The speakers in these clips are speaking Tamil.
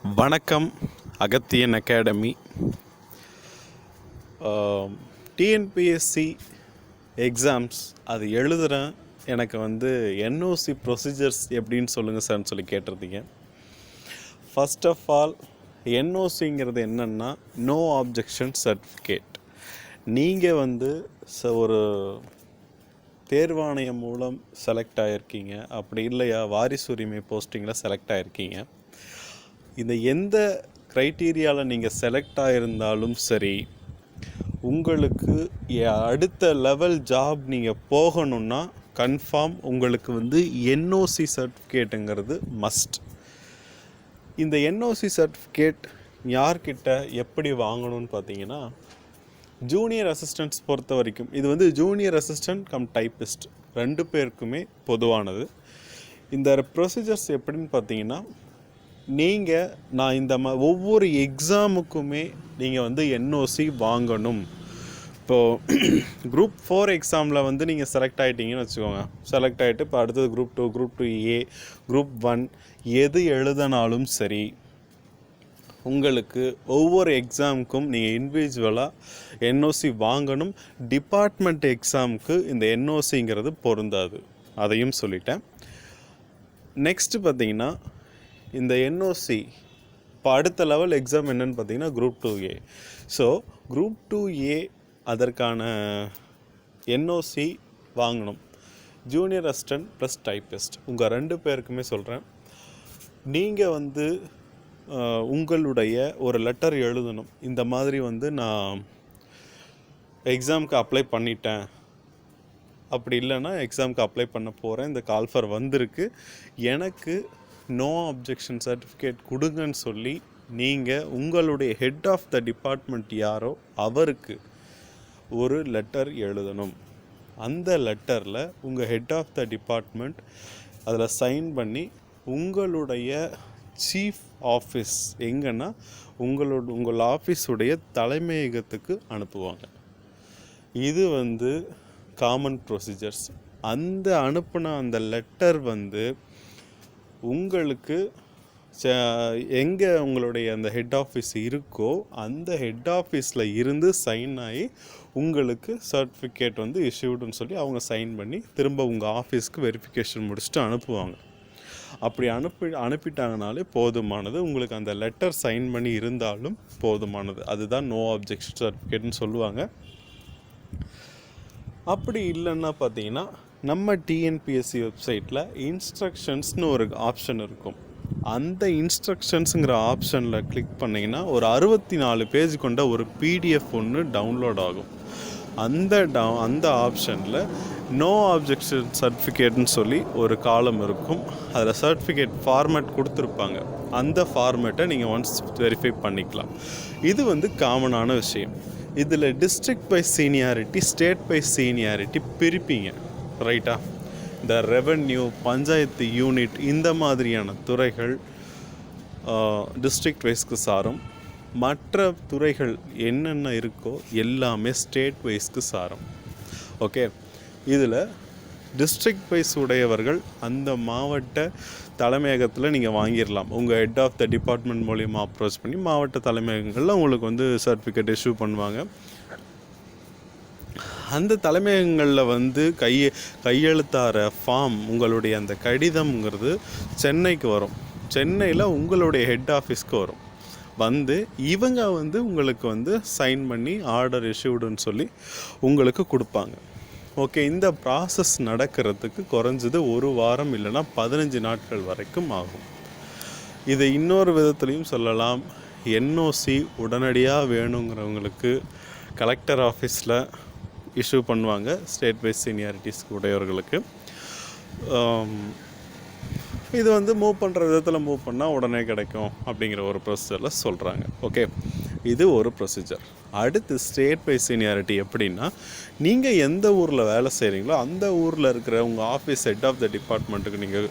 வணக்கம். அகத்தியன் அகாடமி. டிஎன்பிஎஸ்சி எக்ஸாம்ஸ் அது எழுதுகிறேன். எனக்கு என்ஓசி ப்ரொசீஜர்ஸ் எப்படின்னு சொல்லுங்கள் சார்னு சொல்லி கேட்டிருந்தீங்க. ஃபர்ஸ்ட் ஆஃப் ஆல், என்ஓசிங்கிறது என்னென்னா நோ ஆப்ஜெக்ஷன் சர்டிஃபிகேட். நீங்கள் ஒரு தேர்வாணையம் மூலம் செலக்ட் ஆகிருக்கீங்க, அப்படி இல்லையா வாரிசு உரிமை போஸ்டிங்கில் செலக்ட் ஆகிருக்கீங்க. இந்த எந்த க்ரைட்டீரியாவில் நீங்கள் செலக்ட் ஆகிருந்தாலும் சரி, உங்களுக்கு அடுத்த லெவல் ஜாப் நீங்கள் போகணுன்னா கன்ஃபார்ம் உங்களுக்கு என்ஓசி சர்டிஃபிகேட்டுங்கிறது மஸ்ட். இந்த என்ஓசி சர்டிஃபிகேட் யார்கிட்ட எப்படி வாங்கணும்னு பார்த்தீங்கன்னா, ஜூனியர் அசிஸ்டண்ட்ஸ் பொறுத்த வரைக்கும் இது ஜூனியர் அசிஸ்டண்ட் கம் டைப்பிஸ்ட் ரெண்டு பேருக்குமே பொதுவானது. இந்த ப்ரொசீஜர்ஸ் எப்படின்னு பார்த்தீங்கன்னா, நான் இந்த ஒவ்வொரு எக்ஸாமுக்குமே நீங்கள் என்ஓசி வாங்கணும். இப்போது குரூப் 4 எக்ஸாமில் நீங்கள் செலக்ட் ஆகிட்டீங்கன்னு வச்சுக்கோங்க. செலக்ட் ஆகிட்டு இப்போ அடுத்தது குரூப் 2, குரூப் 2A, குரூப் 1 எது எழுதினாலும் சரி, உங்களுக்கு ஒவ்வொரு எக்ஸாமுக்கும் நீங்கள் இண்டிவிஜுவலாக என்ஓசி வாங்கணும். டிபார்ட்மெண்ட் எக்ஸாமுக்கு இந்த என்ஓசிங்கிறது பொருந்தாது, அதையும் சொல்லிட்டேன். நெக்ஸ்ட்டு பார்த்தீங்கன்னா, இந்த என்ஓசி இப்போ அடுத்த லெவல் எக்ஸாம் என்னென்னு பார்த்தீங்கன்னா group 2A. So group 2A அதற்கான என்ஓசி வாங்கணும். ஜூனியர் அசிஸ்டன்ட் ப்ளஸ் டைப்பிஸ்ட் உங்கள் ரெண்டு பேருக்குமே சொல்கிறேன். நீங்கள் உங்களுடைய ஒரு லெட்டர் எழுதணும். இந்த மாதிரி நான் எக்ஸாமுக்கு அப்ளை பண்ணிட்டேன், அப்படி இல்லைன்னா எக்ஸாமுக்கு அப்ளை பண்ண போகிறேன், இந்த கால்ஃபர் வந்திருக்கு, எனக்கு நோ அப்ஜெக்ஷன் சர்டிஃபிகேட் கொடுங்கன்னு சொல்லி நீங்கள் உங்களுடைய ஹெட் ஆஃப் த டிபார்ட்மெண்ட் யாரோ அவருக்கு ஒரு லெட்டர் எழுதணும். அந்த லெட்டரில் உங்கள் ஹெட் ஆஃப் த டிபார்ட்மெண்ட் அதில் சைன் பண்ணி உங்களுடைய சீஃப் ஆஃபீஸ் எங்கன்னா உங்கள் ஆஃபீஸுடைய தலைமையகத்துக்கு அனுப்புவாங்க. இது காமன் ப்ரொசீஜர்ஸ். அந்த அனுப்புன அந்த லெட்டர் உங்களுக்கு எங்கே உங்களுடைய அந்த ஹெட் ஆஃபீஸ் இருக்கோ அந்த ஹெட் ஆஃபீஸில் இருந்து சைன் ஆகி உங்களுக்கு சர்டிஃபிகேட் இஷ்யூடுன்னு சொல்லி அவங்க சைன் பண்ணி திரும்ப உங்கள் ஆஃபீஸ்க்கு வெரிஃபிகேஷன் முடிச்சுட்டு அனுப்புவாங்க. அப்படி அனுப்பிட்டாங்கனாலே போதுமானது. உங்களுக்கு அந்த லெட்டர் சைன் பண்ணி இருந்தாலும் போதுமானது. அதுதான் நோ அப்ஜெக்ஷன் சர்டிஃபிகேட்னு சொல்லுவாங்க. அப்படி இல்லைன்னா பார்த்தீங்கன்னா, நம்ம டிஎன்பிஎஸ்சி வெப்சைட்டில் இன்ஸ்ட்ரக்ஷன்ஸ்னு ஒரு ஆப்ஷன் இருக்கும். அந்த இன்ஸ்ட்ரக்ஷன்ஸுங்கிற ஆப்ஷனில் கிளிக் பண்ணிங்கன்னா ஒரு 64 பேஜ் கொண்ட ஒரு பிடிஎஃப் ஒன்று டவுன்லோட் ஆகும். அந்த ஆப்ஷனில் நோ ஆப்ஜெக்ஷன் சர்டிஃபிகேட்னு சொல்லி ஒரு காலம் இருக்கும். அதில் சர்டிஃபிகேட் ஃபார்மேட் கொடுத்துருப்பாங்க. அந்த ஃபார்மேட்டை நீங்கள் ஒன்ஸ் வெரிஃபை பண்ணிக்கலாம். இது காமனான விஷயம். இதில் district by seniority, state by seniority பிரிப்பீங்க, ரைட்டா? இந்த ரெவென்யூ, பஞ்சாயத்து யூனிட், இந்த மாதிரியான துறைகள் டிஸ்ட்ரிக்ட் வைஸ்க்கு சாரும். மற்ற துறைகள் என்னென்ன இருக்கோ எல்லாமே ஸ்டேட் வைஸ்க்கு சாரும். ஓகே, இதில் டிஸ்ட்ரிக்ட் வைஸ் உடையவர்கள் அந்த மாவட்ட தலைமையகத்தில் நீங்கள் வாங்கிடலாம். உங்கள் ஹெட் ஆஃப் த டிபார்ட்மெண்ட் மூலியமாக அப்ரோச் பண்ணி மாவட்ட தலைமையகங்களில் உங்களுக்கு சர்டிஃபிகேட் இஷ்யூ பண்ணுவாங்க. அந்த தலைமையகங்களில் கையெழுத்தார ஃபார்ம், உங்களுடைய அந்த கடிதம்ங்கிறது சென்னைக்கு வரும். சென்னையில் உங்களுடைய ஹெட் ஆஃபீஸ்க்கு வரும். இவங்க உங்களுக்கு சைன் பண்ணி ஆர்டர் இஷ்யூடுன்னு சொல்லி உங்களுக்கு கொடுப்பாங்க. ஓகே, இந்த ப்ராசஸ் நடக்கிறதுக்கு குறைஞ்சது 1 வாரம் இல்லைன்னா 15 நாட்கள் வரைக்கும் ஆகும். இதை இன்னொரு விதத்துலையும் சொல்லலாம். என்ஓசி உடனடியாக வேணுங்கிறவங்களுக்கு கலெக்டர் ஆஃபீஸில் இஷ்யூ பண்ணுவாங்க, ஸ்டேட் வைஸ் சீனியாரிட்டிஸ்க்கு உடையவர்களுக்கு. இது மூவ் பண்ணுற விதத்தில் மூவ் பண்ணால் உடனே கிடைக்கும் அப்படிங்கிற ஒரு ப்ரொசீஜரில் சொல்கிறாங்க. ஓகே, இது ஒரு ப்ரொசீஜர். அடுத்து ஸ்டேட் பை சீனியாரிட்டி எப்படின்னா, நீங்கள் எந்த ஊரில் வேலை செய்கிறீங்களோ அந்த ஊரில் இருக்கிற உங்கள் ஆஃபீஸ் ஹெட் ஆஃப் த டிபார்ட்மெண்ட்டுக்கு நீங்கள்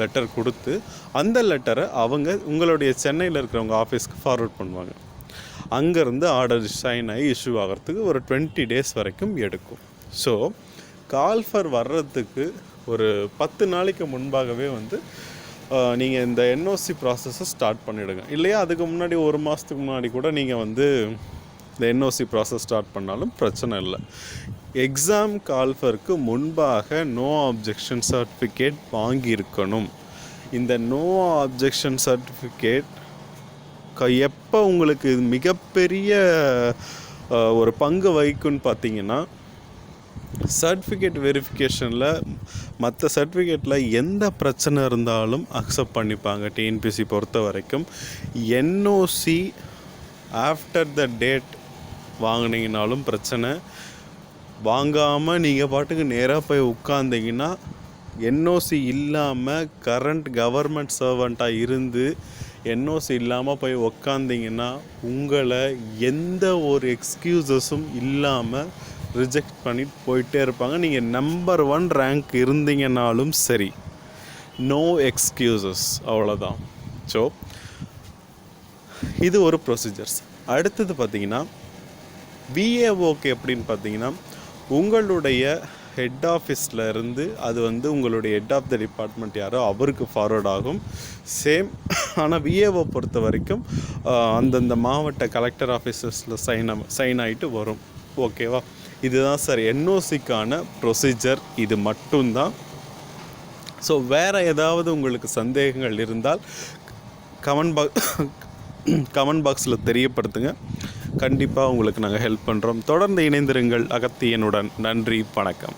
லெட்டர் கொடுத்து அந்த லெட்டரை அவங்க உங்களுடைய சென்னையில் இருக்கிறவங்க ஆஃபீஸ்க்கு ஃபார்வர்ட் பண்ணுவாங்க. அங்கேருந்து ஆர்டர் சைன் ஆகி இஷ்யூ ஆகிறதுக்கு ஒரு 20 days வரைக்கும் எடுக்கும். ஸோ கால்ஃபர் வர்றதுக்கு ஒரு 10 நாளைக்கு முன்பாகவே நீங்கள் இந்த என்ஓசி ப்ராசஸை ஸ்டார்ட் பண்ணிவிடுங்க. இல்லையா அதுக்கு முன்னாடி 1 மாதத்துக்கு முன்னாடி கூட நீங்கள் வந்து இந்த என்ஓசி ப்ராசஸ் ஸ்டார்ட் பண்ணாலும் பிரச்சனை இல்லை. எக்ஸாம் கால்ஃபருக்கு முன்பாக நோ அப்ஜெக்ஷன் சர்டிஃபிகேட் வாங்கியிருக்கணும். இந்த நோ அப்ஜெக்ஷன் சர்டிஃபிகேட் எப்போ உங்களுக்கு மிகப்பெரிய ஒரு பங்கு வகிக்கும்னு பார்த்தீங்கன்னா, சர்டிஃபிகேட் வெரிஃபிகேஷனில் மற்ற சர்டிஃபிகேட்டில் எந்த பிரச்சனை இருந்தாலும் அக்செப்ட் பண்ணிப்பாங்க டிஎன்பிஎஸ்சி பொறுத்த வரைக்கும். என்ஓசி ஆஃப்டர் த டேட் வாங்கினீங்கனாலும் பிரச்சனை. வாங்காமல் நீங்கள் பாட்டுக்கு நேராக போய் உட்காந்திங்கன்னா, என்ஓசி இல்லாமல் கரண்ட் கவர்மெண்ட் சர்வெண்ட்டாக இருந்து என்ஓசி இல்லாமல் போய் உக்காந்திங்கன்னா உங்களை எந்த ஒரு எக்ஸ்கியூசஸும் இல்லாமல் ரிஜெக்ட் பண்ணிட்டு போயிட்டே இருப்பாங்க. நீங்கள் நம்பர் 1 ரேங்க் இருந்தீங்கன்னாலும் சரி, நோ எக்ஸ்கியூசஸ், அவ்வளோதான். ஸோ இது ஒரு ப்ரொசீஜர்ஸ். அடுத்தது பார்த்திங்கன்னா விஏஓக்கு எப்படின்னு பார்த்தீங்கன்னா, உங்களுடைய ஹெட் ஆஃபீஸில் இருந்து அது வந்து உங்களுடைய ஹெட் ஆஃப் த டிபார்ட்மெண்ட் யாரோ அவருக்கு ஃபார்வர்ட் ஆகும். சேம். ஆனால் விஏஓ பொறுத்த வரைக்கும் அந்தந்த மாவட்ட கலெக்டர் ஆஃபீஸஸில் சைன் ஆகிட்டு வரும். ஓகேவா? இதுதான் சார் என்ஓசிக்கான ப்ரொசீஜர். இது மட்டும்தான். ஸோ வேறு ஏதாவது உங்களுக்கு சந்தேகங்கள் இருந்தால் கமெண்ட் பாக்ஸில் தெரியப்படுத்துங்க. கண்டிப்பாக உங்களுக்கு நாங்கள் ஹெல்ப் பண்ணுறோம். தொடர்ந்து இணைந்திருங்கள் அகத்தியனுடன். நன்றி, வணக்கம்.